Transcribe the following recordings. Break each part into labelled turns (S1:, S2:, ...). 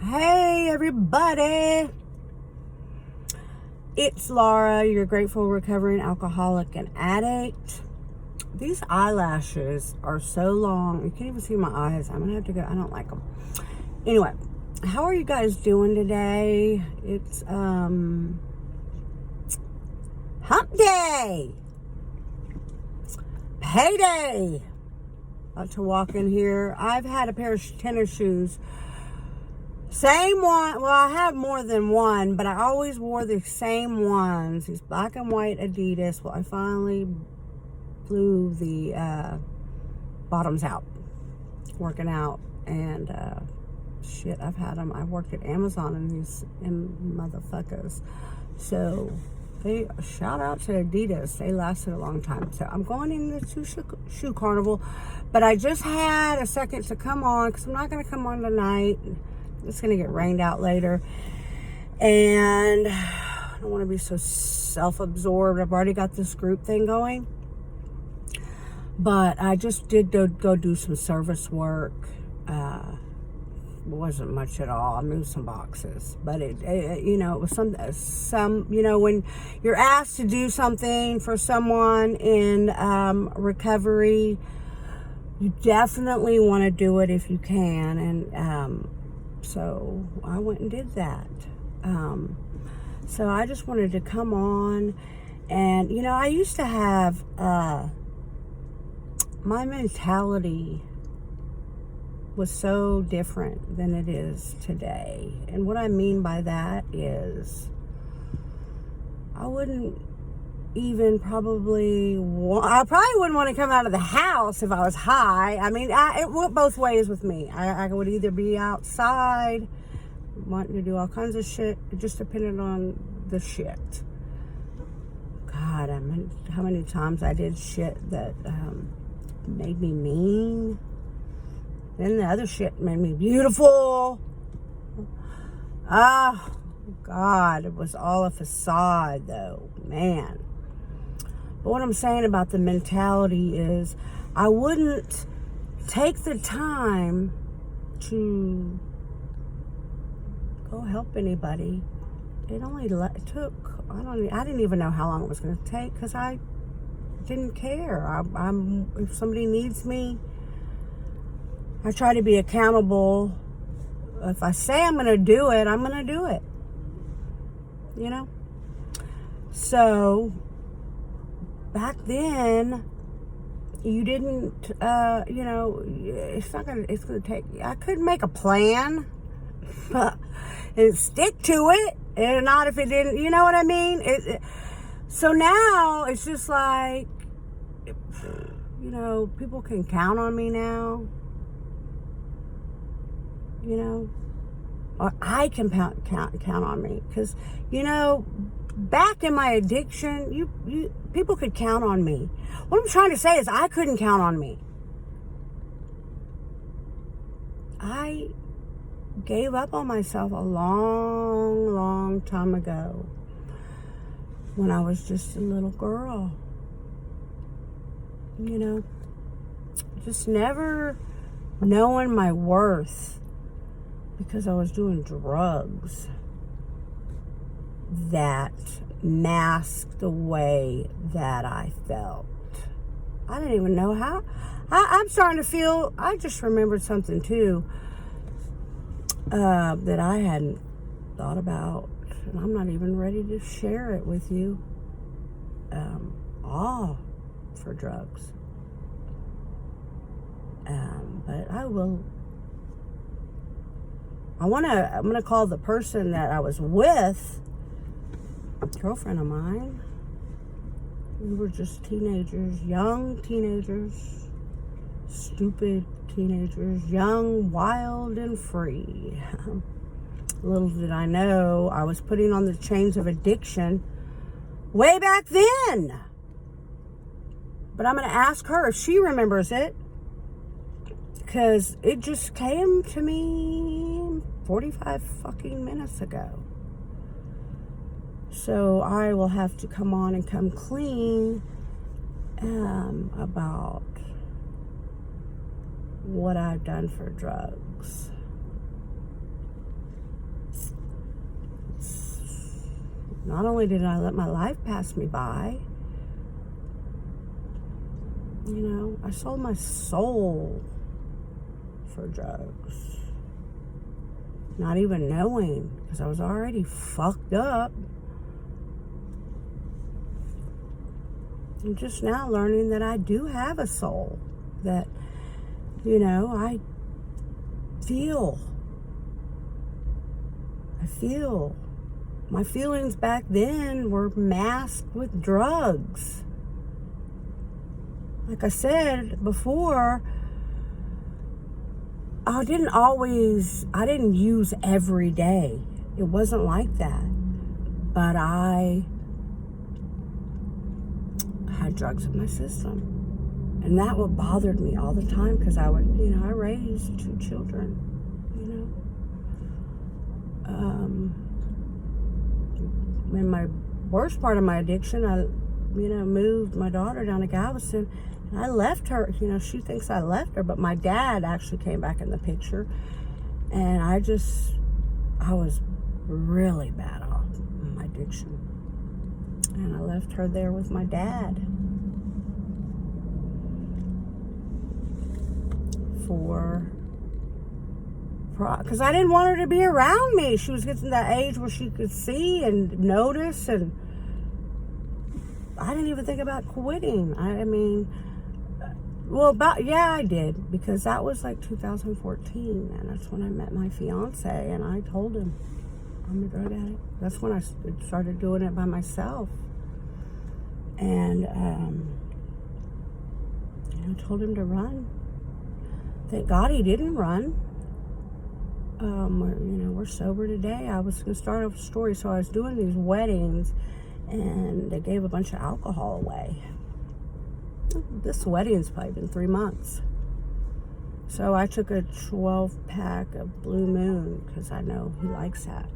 S1: Hey everybody, it's Laura, your grateful recovering alcoholic and addict. These eyelashes are so long, you can't even see my eyes. I'm gonna have to go, I don't like them. Anyway, how are you guys doing today? It's hump day, payday. About to walk in here. I've had a pair of tennis shoes. Same one. Well, I have more than one, but I always wore the same ones. These black and white Adidas. Well, I finally blew the bottoms out working out. And shit, I've had them. I worked at Amazon in these motherfuckers. So they shout out to Adidas. They lasted a long time. So I'm going into shoe carnival. But I just had a second to come on because I'm not going to come on tonight. It's going to get rained out later. And I don't want to be so self-absorbed. I've already got this group thing going. But I just did go do some service work. It wasn't much at all. I moved some boxes. But it was some, when you're asked to do something for someone in recovery, you definitely want to do it if you can. And so I went and did that. So I just wanted to come on. And, I used to have, my mentality was so different than it is today. And what I mean by that is I wouldn't even I probably wouldn't want to come out of the house if I was high. I mean, it went both ways with me. I would either be outside, wanting to do all kinds of shit. It just depended on the shit. God, how many times I did shit that made me mean. Then the other shit made me beautiful. Oh, God, it was all a facade, though. Man. But what I'm saying about the mentality is I wouldn't take the time to go help anybody. It only took, I didn't even know how long it was going to take because I didn't care. If somebody needs me, I try to be accountable. If I say I'm going to do it, I'm going to do it. So back then, you didn't, it's going to take, I couldn't make a plan and stick to it. And not if it didn't, you know what I mean? So now it's just like, people can count on me now. Or I can count on me. Because, back in my addiction, people could count on me. What I'm trying to say is I couldn't count on me. I gave up on myself a long, long time ago when I was just a little girl. Just never knowing my worth because I was doing drugs that masked the way that I felt. I didn't even know how. I'm starting to feel, I just remembered something too that I hadn't thought about, and I'm not even ready to share it with you. All for drugs. But I will. I'm gonna call the person that I was with, a girlfriend of mine. We were just teenagers, young teenagers, stupid teenagers, young, wild, and free. Little did I know I was putting on the chains of addiction way back then. But I'm going to ask her if she remembers it, because it just came to me 45 fucking minutes ago. So I will have to come on and come clean about what I've done for drugs. Not only did I let my life pass me by, you know, I sold my soul for drugs. Not even knowing, because I was already fucked up. I'm just now learning that I do have a soul. That, you know, I feel. My feelings back then were masked with drugs. Like I said before, I didn't use every day. It wasn't like that. But I had drugs in my system. And that what bothered me all the time, because I raised 2 children, in my worst part of my addiction, I, moved my daughter down to Galveston. And I left her, she thinks I left her, but my dad actually came back in the picture. And I was really bad off in my addiction. And I left her there with my dad because I didn't want her to be around me. She was getting to that age where she could see and notice, and I didn't even think about quitting. I did, because that was like 2014, and that's when I met my fiance, and I told him I'm a drug addict. That's when I started doing it by myself, and I told him to run. Thank God he didn't run. We're sober today. I was going to start off a story. So I was doing these weddings, and they gave a bunch of alcohol away. This wedding's probably been 3 months. So I took a 12-pack of Blue Moon, because I know he likes that.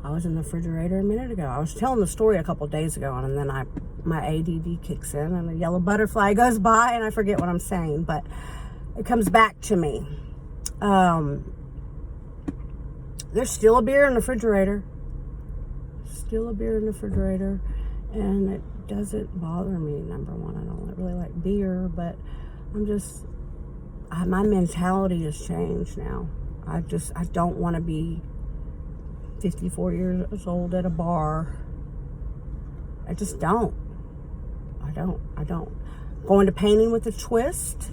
S1: I was in the refrigerator a minute ago. I was telling the story a couple days ago, and then my ADD kicks in, and a yellow butterfly goes by, and I forget what I'm saying, but it comes back to me. There's still a beer in the refrigerator. And it doesn't bother me. Number one, I don't really like beer, but my mentality has changed now. I don't want to be 54 years old at a bar. I just don't. I don't. Going to Painting with a Twist,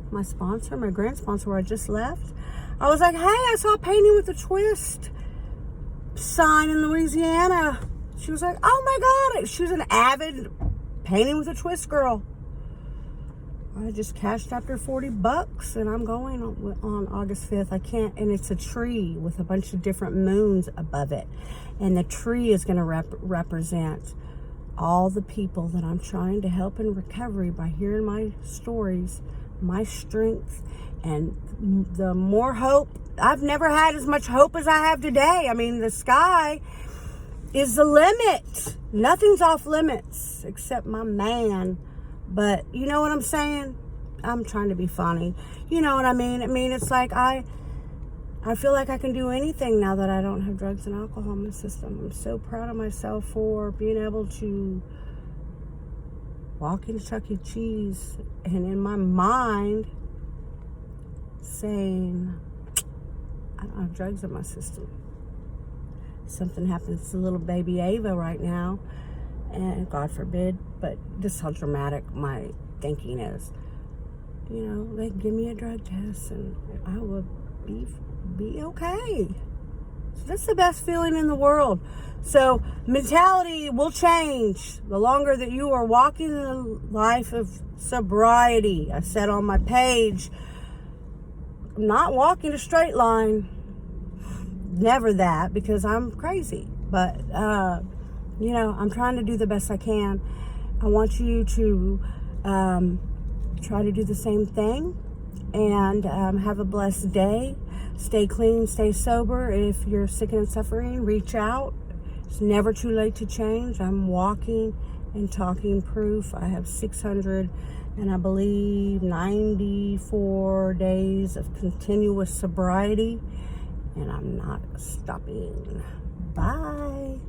S1: my sponsor, my grand sponsor, where I just left. I was like, hey, I saw Painting with a Twist sign in Louisiana. She was like, oh my God. She was an avid Painting with a Twist girl. I just cashed after $40, and I'm going on August 5th. I can't, and it's a tree with a bunch of different moons above it. And the tree is going to represent all the people that I'm trying to help in recovery by hearing my stories, my strength, and the more hope. I've never had as much hope as I have today. I mean, the sky is the limit. Nothing's off limits except my man. But you know what I'm saying? I'm trying to be funny. You know what I mean? I mean, it's like I feel like I can do anything now that I don't have drugs and alcohol in my system. I'm so proud of myself for being able to walk into Chuck E. Cheese and in my mind saying, I don't have drugs in my system. Something happens to little baby Ava right now, and God forbid, but this is how dramatic my thinking is. They give me a drug test and I will be okay. So that's the best feeling in the world. So mentality will change the longer that you are walking the life of sobriety. I said on my page, I'm not walking a straight line. Never that, because I'm crazy. But, I'm trying to do the best I can. I want you to try to do the same thing, and have a blessed day. Stay clean, stay sober. If you're sick and suffering, reach out. It's never too late to change. I'm walking and talking proof. I have 600 and I believe 94 days of continuous sobriety. and I'm not stopping. Bye.